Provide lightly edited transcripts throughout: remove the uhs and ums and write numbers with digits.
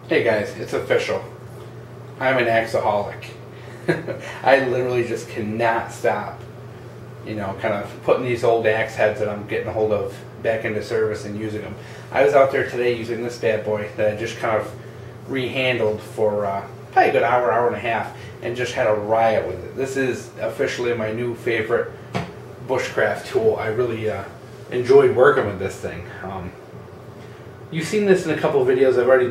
Hey guys, it's official. I'm an axeaholic. I literally just cannot stop, kind of putting these old axe heads that I'm getting a hold of back into service and using them. I was out there today using this bad boy that I just kind of rehandled for probably a good hour, hour and a half, and just had a riot with it. This is officially my new favorite bushcraft tool. I really enjoyed working with this thing. You've seen this in a couple of videos. I've already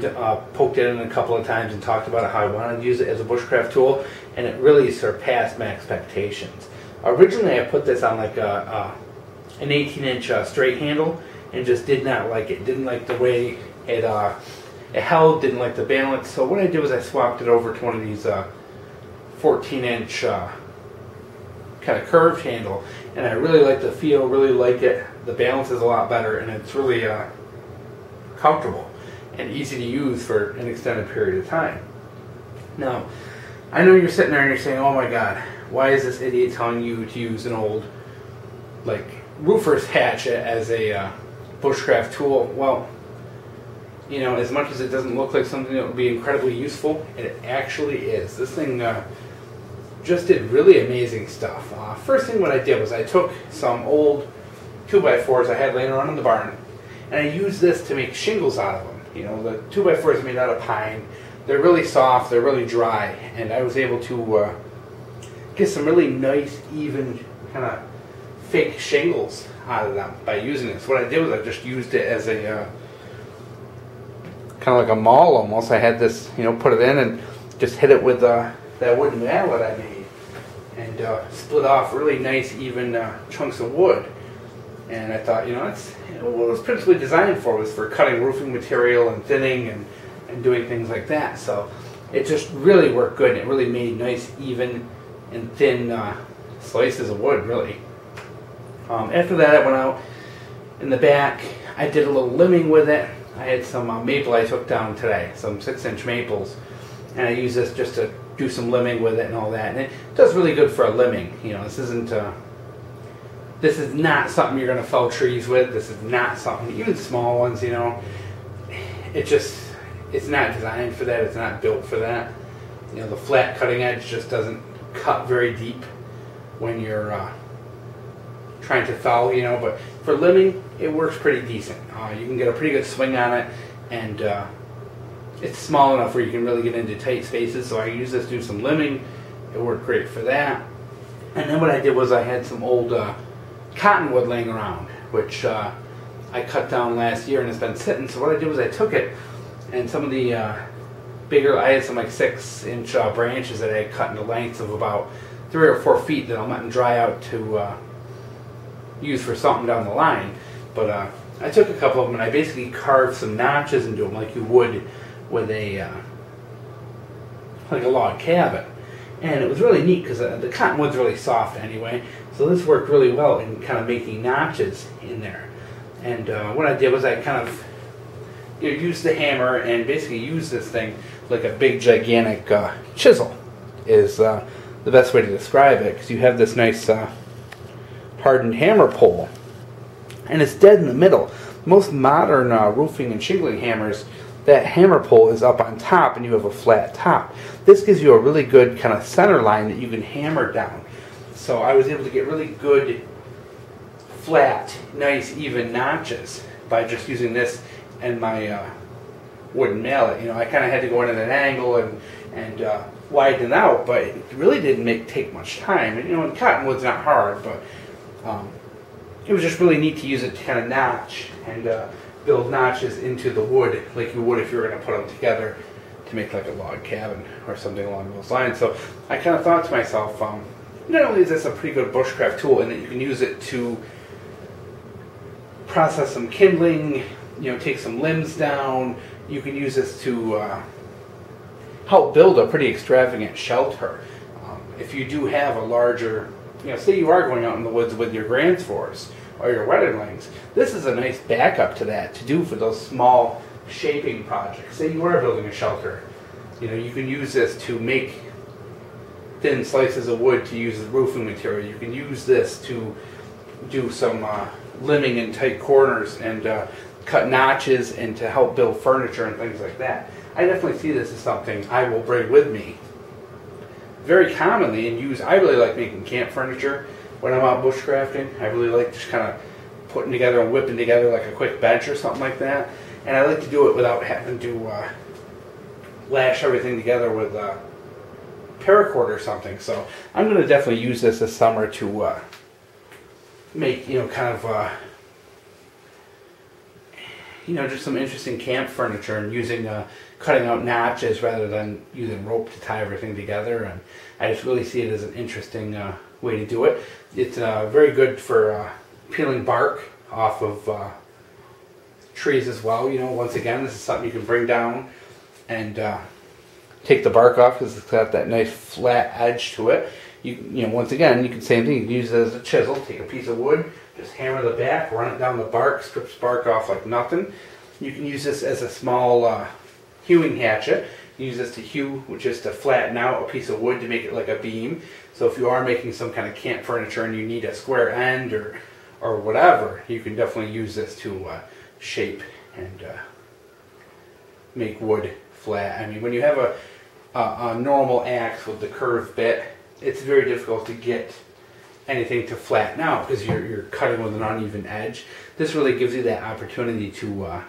poked it in a couple of times and talked about how I wanted to use it as a bushcraft tool, and it really surpassed my expectations. Originally I put this on like an 18-inch straight handle and just did not like it. Didn't like the way it held, didn't like the balance. So what I did was I swapped it over to one of these 14-inch kind of curved handle, and I really like the feel, really like it. The balance is a lot better, and it's really comfortable and easy to use for an extended period of time. Now, I know you're sitting there and you're saying, oh my god, why is this idiot telling you to use an old like roofer's hatchet as a bushcraft tool? Well, as much as it doesn't look like something that would be incredibly useful, it actually is. This thing just did really amazing stuff. First thing what I did was I took some old 2x4s I had laying around in the barn, and I used this to make shingles out of them. The 2x4s are made out of pine. They're really soft, they're really dry, and I was able to get some really nice, even kind of fake shingles out of them by using this. What I did was I just used it as a kind of like a maul almost. I had this, put it in and just hit it with that wooden mallet I made, and split off really nice, even chunks of wood. And I thought, that's what it was principally designed for, was for cutting roofing material and thinning and doing things like that. So it just really worked good, and it really made nice, even and thin slices of wood, really. After that, I went out in the back. I did a little limbing with it. I had some maple I took down today, some 6-inch maples, and I used this just to do some limbing with it and all that. And it does really good for a limbing. This is not something you're going to fell trees with. This is not something, even small ones, it's not designed for that. It's not built for that. The flat cutting edge just doesn't cut very deep when you're trying to fell, but for limbing, it works pretty decent. You can get a pretty good swing on it, and it's small enough where you can really get into tight spaces, so I use this to do some limbing. It worked great for that. And then what I did was I had some old cottonwood laying around, which I cut down last year and it's been sitting. So what I did was I took it, and some of the I had some like 6-inch branches that I had cut into lengths of about 3 or 4 feet that I'm letting dry out to use for something down the line. But I took a couple of them and I basically carved some notches into them like you would with a like a log cabin. And it was really neat because the cottonwood's really soft anyway, so this worked really well in kind of making notches in there. And what I did was I kind of used the hammer and basically used this thing like a big gigantic chisel is the best way to describe it, because you have this nice hardened hammer pole, and it's dead in the middle. Most modern roofing and shingling hammers, that hammer pole is up on top and you have a flat top. This gives you a really good kind of center line that you can hammer down. So I was able to get really good, flat, nice, even notches by just using this and my wooden mallet. I kind of had to go in at an angle and widen it out, but it really didn't take much time. And cottonwood's not hard, but it was just really neat to use it to kind of notch and build notches into the wood like you would if you were going to put them together to make like a log cabin or something along those lines. So I kind of thought to myself, not only is this a pretty good bushcraft tool in that you can use it to process some kindling, take some limbs down, you can use this to help build a pretty extravagant shelter. If you do have a larger, say you are going out in the woods with your Grand Force or your weatherlings, this is a nice backup to that to do for those small shaping projects. Say you are building a shelter, you can use this to make thin slices of wood to use as roofing material. You can use this to do some limbing in tight corners and cut notches and to help build furniture and things like that. I definitely see this as something I will bring with me very commonly and use. I really like making camp furniture when I'm out bushcrafting. I really like just kind of putting together and whipping together like a quick bench or something like that. And I like to do it without having to lash everything together with paracord or something. So I'm going to definitely use this summer to make, kind of, just some interesting camp furniture, and using cutting out notches rather than using rope to tie everything together. And I just really see it as an interesting way to do it. It's very good for peeling bark off of trees as well. Once again, this is something you can bring down and take the bark off because it's got that nice flat edge to it. Once again, you can same thing. You can use it as a chisel. Take a piece of wood, just hammer the back, run it down the bark, strips bark off like nothing. You can use this as a small hewing hatchet. Use this to hew, which is to flatten out a piece of wood to make it like a beam. So if you are making some kind of camp furniture and you need a square end or whatever, you can definitely use this to shape and make wood flat. I mean, when you have a normal axe with the curved bit, it's very difficult to get anything to flatten out because you're cutting with an uneven edge. This really gives you that opportunity to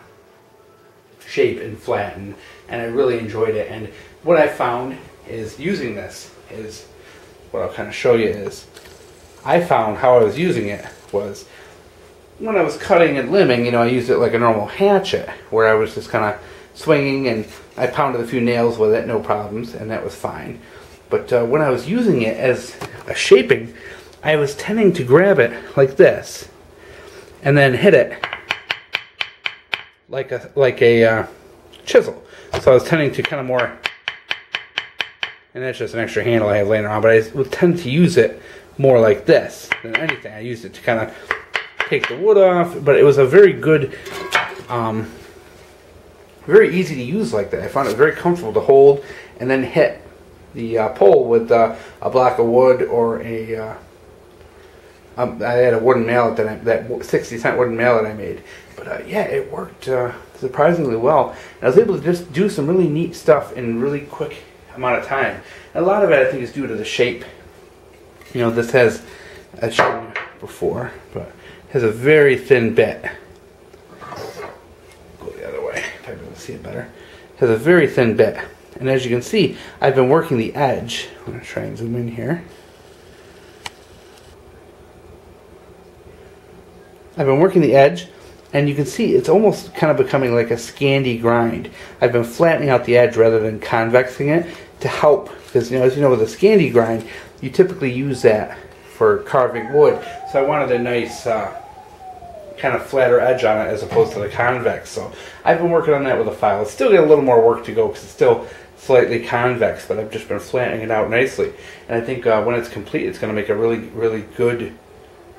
shape and flatten, and I really enjoyed it. And what I found is using this is, what I'll kind of show you is, I found how I was using it was when I was cutting and limbing, I used it like a normal hatchet where I was just kind of swinging, and I pounded a few nails with it, no problems, and that was fine. But when I was using it as a shaping, I was tending to grab it like this and then hit it like a chisel. So I was tending to kind of more, and that's just an extra handle I have laying around, but I would tend to use it more like this than anything. I used it to kind of take the wood off, but it was a very good, very easy to use like that. I found it very comfortable to hold and then hit the pole with a block of wood or a I had a wooden mallet that 60-cent wooden mallet I made. But yeah, it worked surprisingly well. And I was able to just do some really neat stuff in a really quick amount of time. And a lot of it I think is due to the shape. This has, I've shown you before, but has a very thin bit. Go the other way if I can see it better. It has a very thin bit. And as you can see, I've been working the edge. I'm going to try and zoom in here. I've been working the edge, and you can see it's almost kind of becoming like a Scandi grind. I've been flattening out the edge rather than convexing it to help, because as you know, with a Scandi grind, you typically use that for carving wood. So I wanted a nice kind of flatter edge on it as opposed to the convex. So I've been working on that with a file. It's still got a little more work to go because it's still slightly convex, but I've just been flattening it out nicely. And I think when it's complete, it's going to make a really, really good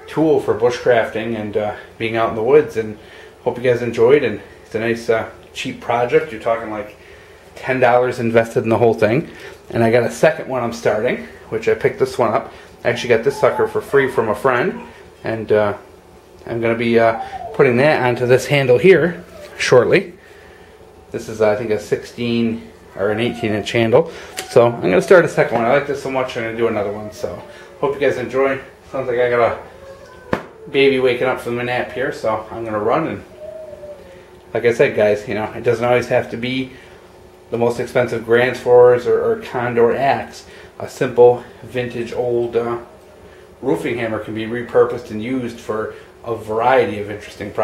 tool for bushcrafting and being out in the woods. And hope you guys enjoyed. And it's a nice cheap project. You're talking like $10 invested in the whole thing. And I got a second one I'm starting, which I picked this one up. I actually got this sucker for free from a friend, and I'm going to be putting that onto this handle here shortly. This is I think a 16 or an 18-inch handle. So I'm going to start a second one. I like this so much I'm going to do another one. So hope you guys enjoy. Sounds like I got a baby waking up from the nap here, so I'm going to run. And like I said, guys, it doesn't always have to be the most expensive Grand Fours or Condor axe. A simple vintage old roofing hammer can be repurposed and used for a variety of interesting projects.